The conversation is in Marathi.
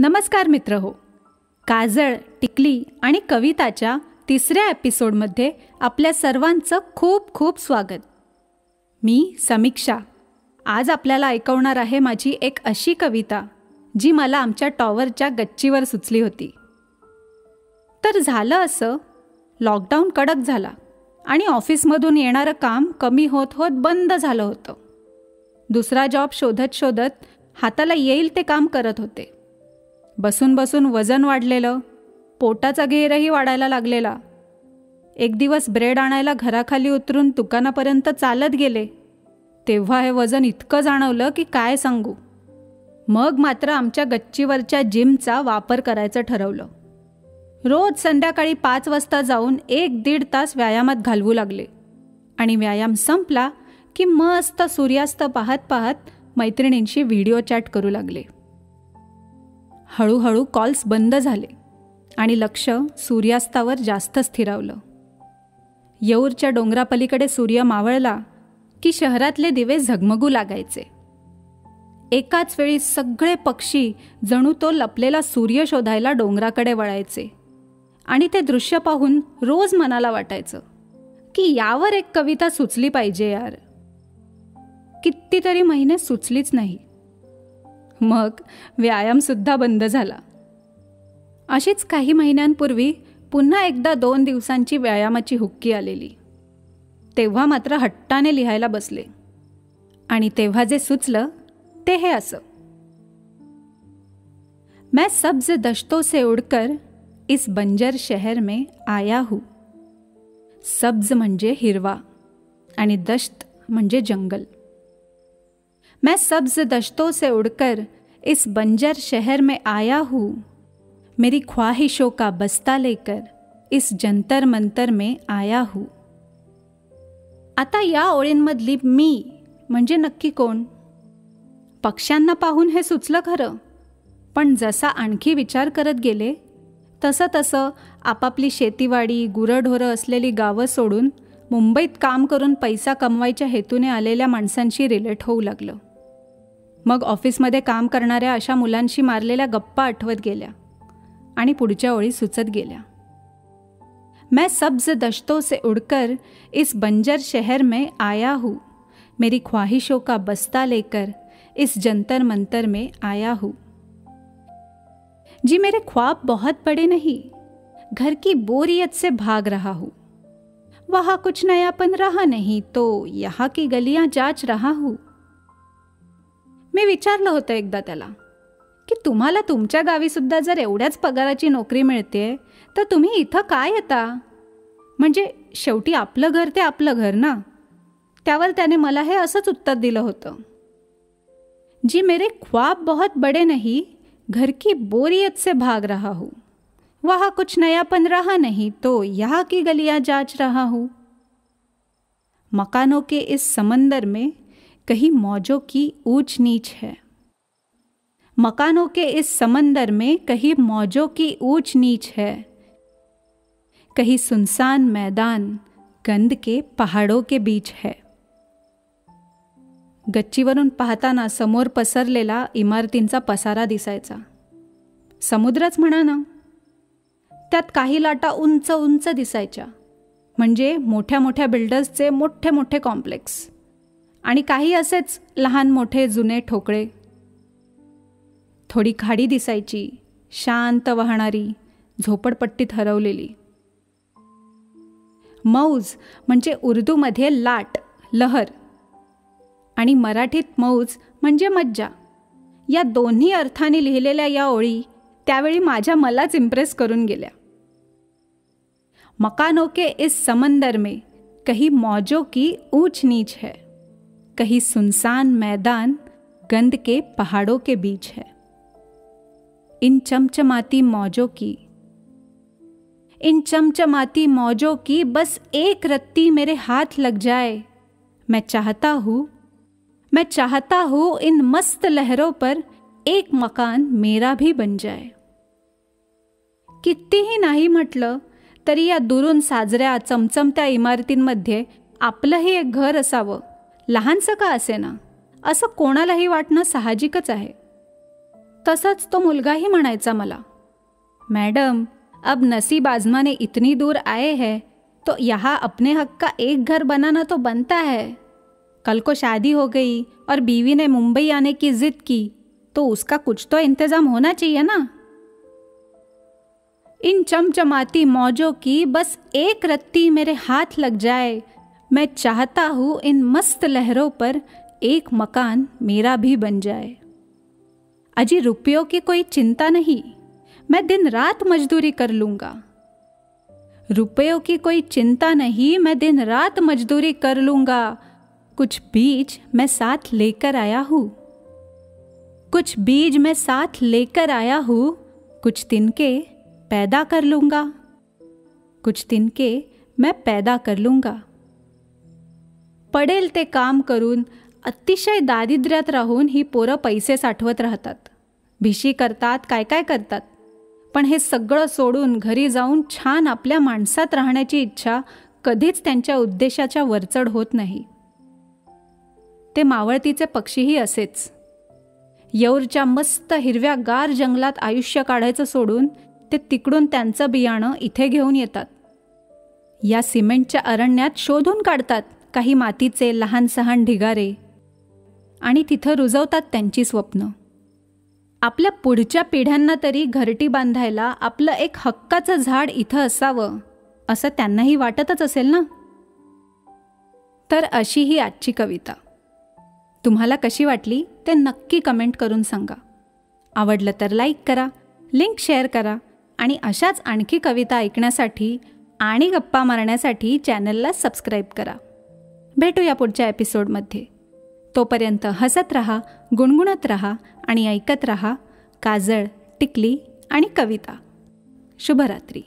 नमस्कार मित्र हो. काजळ, टिकली आणि कविताच्या तिसऱ्या एपिसोडमध्ये आपल्या सर्वांचं खूप खूप स्वागत. मी समीक्षा. आज आपल्याला ऐकवणार आहे माझी एक अशी कविता जी मला आमच्या टॉवरच्या गच्चीवर सुचली होती. तर झालं असं, लॉकडाऊन कडक झाला आणि ऑफिसमधून येणारं काम कमी होत होत बंद झालं होतं. दुसरा जॉब शोधत शोधत हाताला येईल ते काम करत होते. बसून बसून वजन वाढलेलं, पोटाचा घेरही वाढायला लागलेला. एक दिवस ब्रेड आणायला घराखाली उतरून दुकानापर्यंत चालत गेले, तेव्हा हे वजन इतकं जाणवलं की काय सांगू. मग मात्र आमच्या गच्चीवरच्या जिमचा वापर करायचं ठरवलं. रोज संध्याकाळी 5 वाजता जाऊन 1-1.5 तास व्यायामात घालवू लागले आणि व्यायाम संपला की मस्त सूर्यास्त पाहत पाहत मैत्रिणींशी व्हिडिओ चॅट करू लागले. हळूहळू कॉल्स बंद झाले आणि लक्ष सूर्यास्तावर जास्त स्थिरावलं. येऊरच्या डोंगरापलीकडे सूर्य मावळला की शहरातले दिवे झगमगू लागायचे. एकाच वेळी सगळे पक्षी जणू तो लपलेला सूर्य शोधायला डोंगराकडे वळायचे आणि ते दृश्य पाहून रोज मनाला वाटायचं की यावर एक कविता सुचली पाहिजे यार. कितीतरी महिने सुचलीच नाही. मग व्यायामसुद्धा बंद झाला. अशीच काही महिन्यांपूर्वी पुन्हा एकदा 2 दिवसांची व्यायामाची हुक्की आलेली. तेव्हा मात्र हट्टाने लिहायला बसले आणि तेव्हा जे सुचलं ते हे असं. मैं सब्ज दश्तों से उड़कर इस बंजर शहर में आया हूँ. सब्ज म्हणजे हिरवा आणि दश्त म्हणजे जंगल. मैं सब्ज दश्तों से उड़कर इस बंजर शहर में आया हूँ. मेरी ख्वाहिशों का बस्ता लेकर इस जंतर मंतर में आया हूँ. आता या ओळींमधली मी म्हणजे नक्की कोण? पक्ष्यांना पाहून हे सुचलं खरं, पण जसा आणखी विचार करत गेले तसं तसं आपापली शेतीवाडी, गुरंढोरं असलेली गावं सोडून मुंबईत काम करून पैसा कमवायच्या हेतूने आलेल्या माणसांशी रिलेट होऊ लागलं. मग ऑफिसमध्ये काम करणाऱ्या अशा मुलांशी मारलेल्या गप्पा आठवत गेल्या आणि पुढच्या ओळी सुचत गेल्या. मैं सब्ज दश्तों से उड़कर इस बंजर शहर में आया हूँ. मेरी ख्वाहिशों का बस्ता लेकर इस जंतर मंतर में आया हूँ. जी मेरे ख्वाब बहुत बड़े नहीं, घर की बोरियत से भाग रहा हूँ. वहाँ कुछ नयापन रहा नहीं तो यहाँ की गलियाँ जांच रहा हूँ. मी विचारलं होतं एकदा त्याला की तुम्हाला तुमच्या गावीसुद्धा जर एवढ्याच पगाराची नोकरी मिळते तर तुम्ही इथं काय येता? म्हणजे शेवटी आपलं घर ते आपलं घर ना. त्यावर त्याने मला हे असंच उत्तर दिलं होतं. जी मेरे ख्वाब बहुत बड़े नहीं, घर की बोरियत से भाग रहा हूँ. वहाँ कुछ नयापन रहा नहीं तो यहाँ की गलियाँ जांच रहा हूँ. मकानों के इस समंदर में कहीं मौजों की ऊंच नीच है. मकानों के इस समंदर में कहीं मौजों की ऊंच नीच है. कहीं सुनसान मैदान गंध के पहाड़ों के बीच है. गच्चीवरून पाहताना समोर पसरलेला इमारतींचा पसारा दिसायचा. समुद्रच म्हणा ना. त्यात काही लाटा उंच उंच दिसायच्या, म्हणजे मोठ्या मोठ्या बिल्डर्सचे मोठे मोठे कॉम्प्लेक्स, आणि काही असेच लहान मोठे जुने ठोकळे. थोडी खाडी दिसायची, शांत वाहणारी, झोपडपट्टीत हरवलेली. मौज म्हणजे उर्दूमध्ये लाट, लहर, आणि मराठीत मौज म्हणजे मज्जा. या दोन्ही अर्थाने लिहिलेल्या या ओळी त्यावेळी माझ्या मलाच इम्प्रेस करून गेल्या. मकानों के इस समंदर में कहीं मौजों की ऊंच नीच है. कहीं सुनसान मैदान गंध के पहाड़ों के बीच है. इन चमचमाती मौजों की बस एक रत्ती मेरे हाथ लग जाए. मैं चाहता हूँ इन मस्त लहरों पर एक मकान मेरा भी बन जाए. कितीही नाही म्हटलं तरी या दुरून साजऱ्या चमचमत्या इमारतींमध्ये आपलंही एक घर असावं, लहानसं का असेना, असं कोणालाही वाटणं साहजिकच आहे. तसंच तो मुलगाही म्हणायचा मला, मैडम अब नसीब आजमाने इतनी दूर आए हैं तो यहाँ अपने हक का एक घर बनाना तो बनता है। कल को शादी हो गई और बीवी ने मुंबई आने की जिद की तो उसका कुछ तो इंतजाम होना चाहिए ना। इन चमचमाती मौजों की बस एक रत्ती मेरे हाथ लग जाए, मैं चाहता हूँ इन मस्त लहरों पर एक मकान मेरा भी बन जाए। अजी रुपयों की कोई चिंता नहीं, मैं दिन रात मजदूरी कर लूँगा। रुपयों की कोई चिंता नहीं, मैं दिन रात मजदूरी कर लूँगा। कुछ बीज मैं साथ लेकर आया हूँ, कुछ बीज मैं साथ लेकर आया हूँ। कुछ तिनके पैदा कर लूँगा, कुछ तिनके मैं पैदा कर लूँगा। पडेल ते काम करून अतिशय दारिद्र्यात राहून ही पोरं पैसे साठवत राहतात, भिशी करतात, काय काय करतात, पण हे सगळं सोडून घरी जाऊन छान आपल्या माणसात राहण्याची इच्छा कधीच त्यांच्या उद्देशाच्या वरचढ होत नाही। ते मावळतीचे पक्षीही असेच, यौरच्या मस्त हिरव्यागार जंगलात आयुष्य काढायचं सोडून ते तिकडून त्यांचं बियाणं इथे घेऊन येतात। या सिमेंटच्या अरण्यात शोधून काढतात काही मातीचे लहान सहान ढिगारे आणि तिथं रुजवतात त्यांची स्वप्न। आपल्या पुढच्या पिढ्यांना तरी घरटी बांधायला आपलं एक हक्काचं झाड इथं असावं असं त्यांनाही वाटतच असेल ना। तर अशी ही आजची कविता तुम्हाला कशी वाटली ते नक्की कमेंट करून सांगा। आवडलं तर लाईक करा, लिंक शेअर करा आणि अशाच आणखी कविता ऐकण्यासाठी आणि गप्पा मारण्यासाठी चॅनलला सबस्क्राईब करा। भेटूया पुढच्या एपिसोडमध्ये। तोपर्यंत हसत रहा, गुणगुणत रहा आणि ऐकत रहा काजळ, टिकली आणि कविता। शुभरात्री।